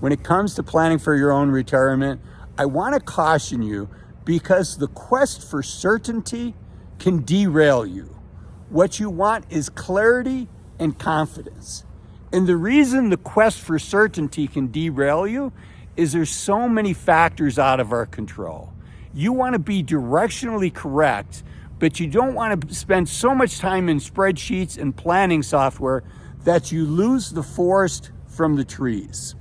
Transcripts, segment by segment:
when it comes to planning for your own retirement, I want to caution you because the quest for certainty can derail you. What you want is clarity and confidence. And the reason the quest for certainty can derail you is there's so many factors out of our control. You want to be directionally correct, but you don't want to spend so much time in spreadsheets and planning software that you lose the forest from the trees.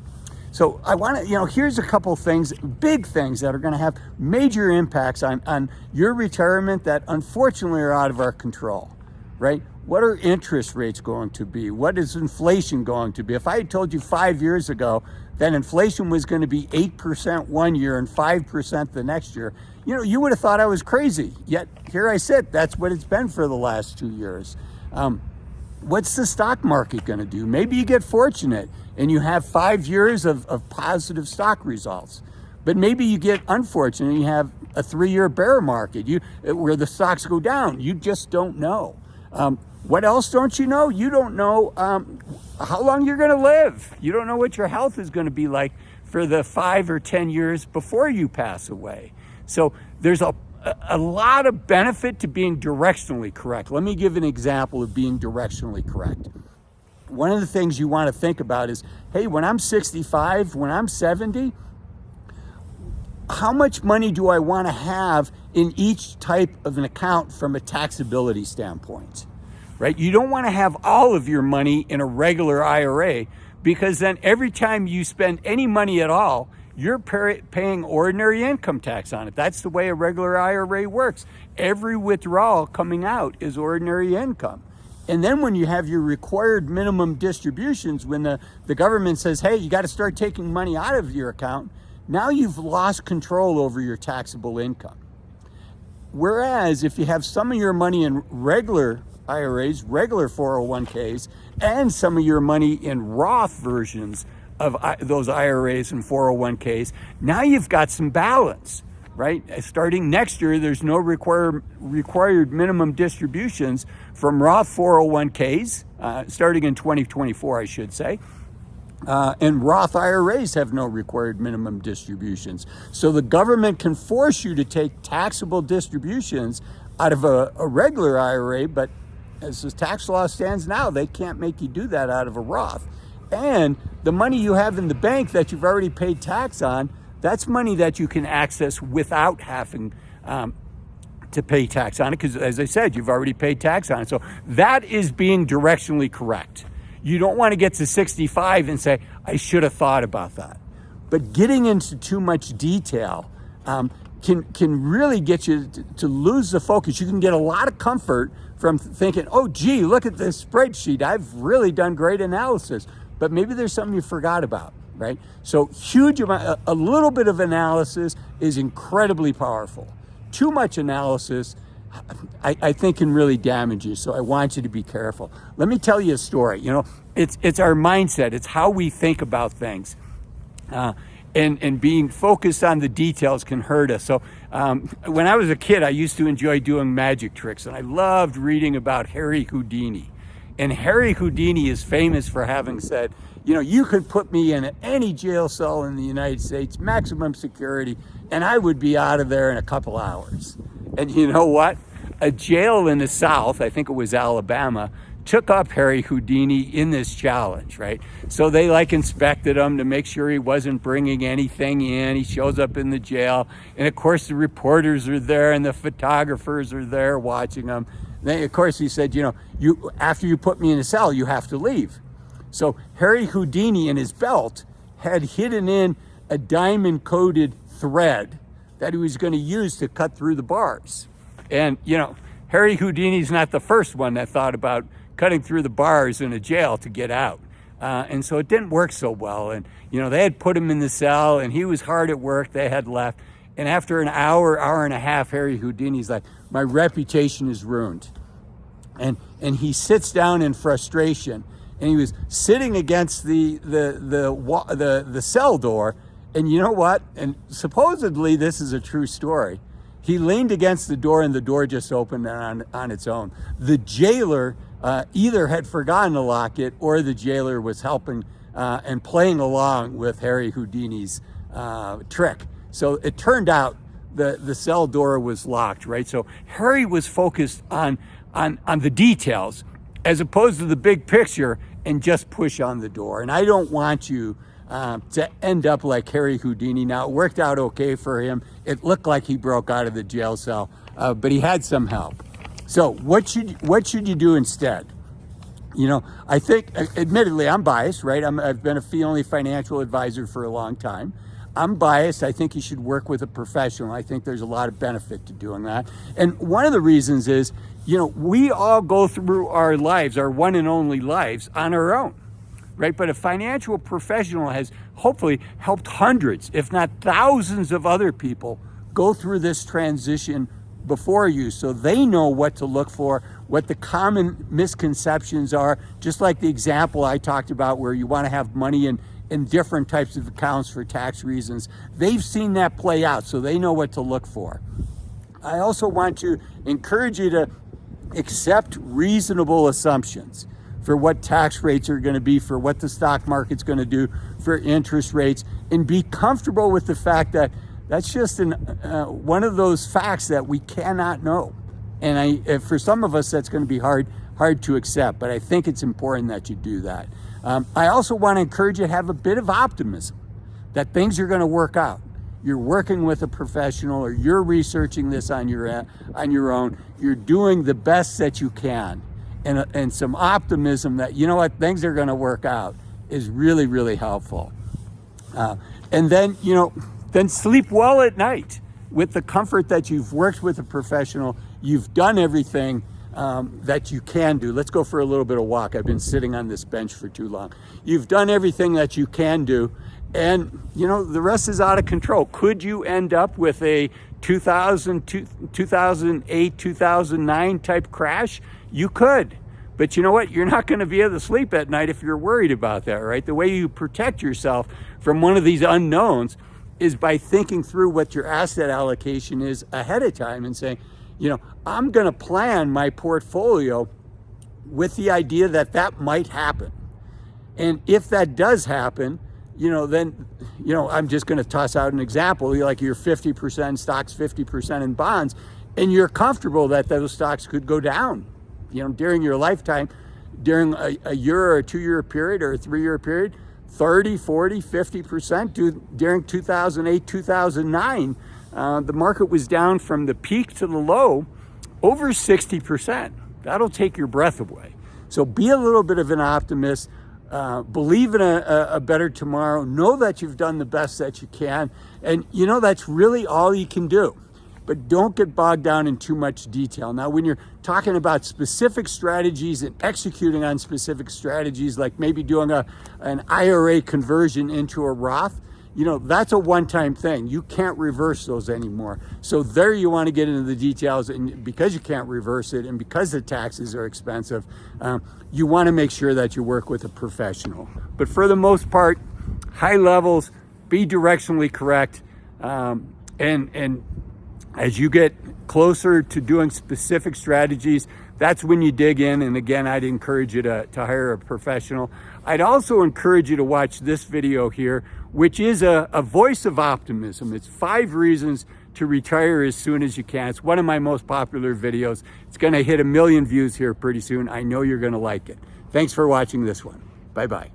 So I want to, here's a couple things, big things that are going to have major impacts on your retirement that unfortunately are out of our control, right? What are interest rates going to be? What is inflation going to be? If I had told you 5 years ago that inflation was going to be 8% one year and 5% the next year, you would have thought I was crazy. Yet here I sit, that's what it's been for the last 2 years. What's the stock market going to do? Maybe you get fortunate and you have 5 years of positive stock results. But maybe you get unfortunate and you have a 3-year bear market where the stocks go down. You just don't know. What else don't you know? You don't know how long you're going to live. You don't know what your health is going to be like for the 5 or 10 years before you pass away. So there's a lot of benefit to being directionally correct. Let me give an example of being directionally correct. One of the things you want to think about is, hey, when I'm 65, when I'm 70, how much money do I want to have in each type of an account from a taxability standpoint, right? You don't want to have all of your money in a regular IRA because then every time you spend any money at all, you're paying ordinary income tax on it. That's the way a regular IRA works. Every withdrawal coming out is ordinary income. And then when you have your required minimum distributions, when the government says, hey, you got to start taking money out of your account, now you've lost control over your taxable income. Whereas if you have some of your money in regular IRAs, regular 401ks, and some of your money in Roth versions of those IRAs and 401ks, now you've got some balance, right? Starting next year, there's no required minimum distributions from Roth 401ks, starting in 2024, I should say. And Roth IRAs have no required minimum distributions. So the government can force you to take taxable distributions out of a regular IRA, but as the tax law stands now, they can't make you do that out of a Roth. And the money you have in the bank that you've already paid tax on, that's money that you can access without having to pay tax on it, because as I said, you've already paid tax on it. So that is being directionally correct. You don't want to get to 65 and say, I should have thought about that. But getting into too much detail can really get you to lose the focus. You can get a lot of comfort from thinking, oh, gee, look at this spreadsheet. I've really done great analysis. But maybe there's something you forgot about, right? So huge amount, a little bit of analysis is incredibly powerful. Too much analysis, I think, can really damage you. So I want you to be careful. Let me tell you a story. It's our mindset. It's how we think about things. And being focused on the details can hurt us. So when I was a kid, I used to enjoy doing magic tricks, and I loved reading about Harry Houdini. And Harry Houdini is famous for having said, you could put me in any jail cell in the United States, maximum security, and I would be out of there in a couple hours. And you know what? A jail in the South, I think it was Alabama, took up Harry Houdini in this challenge, right? So they inspected him to make sure he wasn't bringing anything in. He shows up in the jail. And of course, the reporters are there and the photographers are there watching him. Then, of course, he said, after you put me in a cell, you have to leave. So Harry Houdini in his belt had hidden in a diamond-coated thread that he was going to use to cut through the bars. And, Harry Houdini's not the first one that thought about cutting through the bars in a jail to get out. And so it didn't work so well. And, they had put him in the cell and he was hard at work. They had left. And after an hour and a half, Harry Houdini's like, my reputation is ruined. And he sits down in frustration. And he was sitting against the cell door. And you know what? And supposedly this is a true story. He leaned against the door and the door just opened on its own. The jailer either had forgotten to lock it or the jailer was helping and playing along with Harry Houdini's trick. So it turned out the cell door was locked, right? So Harry was focused on the details as opposed to the big picture and just push on the door. And I don't want you to end up like Harry Houdini. Now, it worked out okay for him. It looked like he broke out of the jail cell, but he had some help. So what should you do instead? You know, I think, admittedly, I'm biased, right? I've been a fee-only financial advisor for a long time. I'm biased. I think you should work with a professional. I think there's a lot of benefit to doing that. And one of the reasons is, you know, we all go through our lives, our one and only lives, on our own, right? But a financial professional has hopefully helped hundreds, if not thousands of other people go through this transition before you, so they know what to look for, what the common misconceptions are, just like the example I talked about where you want to have money in different types of accounts for tax reasons. They've seen that play out, so they know what to look for. I also want to encourage you to accept reasonable assumptions for what tax rates are going to be, for what the stock market's going to do, for interest rates, and be comfortable with the fact that that's just one of those facts that we cannot know. And for some of us, that's going to be hard to accept, but I think it's important that you do that. I also want to encourage you to have a bit of optimism that things are going to work out. You're working with a professional, or you're researching this on your own. You're doing the best that you can, and some optimism that, you know what, things are going to work out is really, really helpful. And then, you know, then sleep well at night with the comfort that you've worked with a professional. You've done everything that you can do. Let's go for a little bit of walk. I've been sitting on this bench for too long. You've done everything that you can do, and you know, the rest is out of control. Could you end up with a 2008, 2009 type crash? You could. But you know what? You're not going to be able to sleep at night if you're worried about that, right? The way you protect yourself from one of these unknowns is by thinking through what your asset allocation is ahead of time and saying, you know, I'm going to plan my portfolio with the idea that that might happen. And if that does happen, you know, then, you know, I'm just going to toss out an example. Like you're 50% in stocks, 50% in bonds, and you're comfortable that those stocks could go down, you know, during your lifetime, during a year or a 2-year period or a 3-year period, 30, 40, 50%. During 2008, 2009, the market was down from the peak to the low over 60%. That'll take your breath away. So be a little bit of an optimist. Believe in a better tomorrow. Know that you've done the best that you can. And you know, that's really all you can do. But don't get bogged down in too much detail. Now, when you're talking about specific strategies and executing on specific strategies, like maybe doing an IRA conversion into a Roth, you know, that's a one-time thing. You can't reverse those anymore. So there you want to get into the details, and because you can't reverse it and because the taxes are expensive, you want to make sure that you work with a professional. But for the most part, high levels, be directionally correct, and as you get closer to doing specific strategies, that's when you dig in. And again, I'd encourage you to hire a professional. I'd also encourage you to watch this video here, which is a voice of optimism. It's 5 reasons to retire as soon as you can. It's one of my most popular videos. It's going to hit 1 million views here pretty soon. I know you're going to like it. Thanks for watching this one. Bye-bye.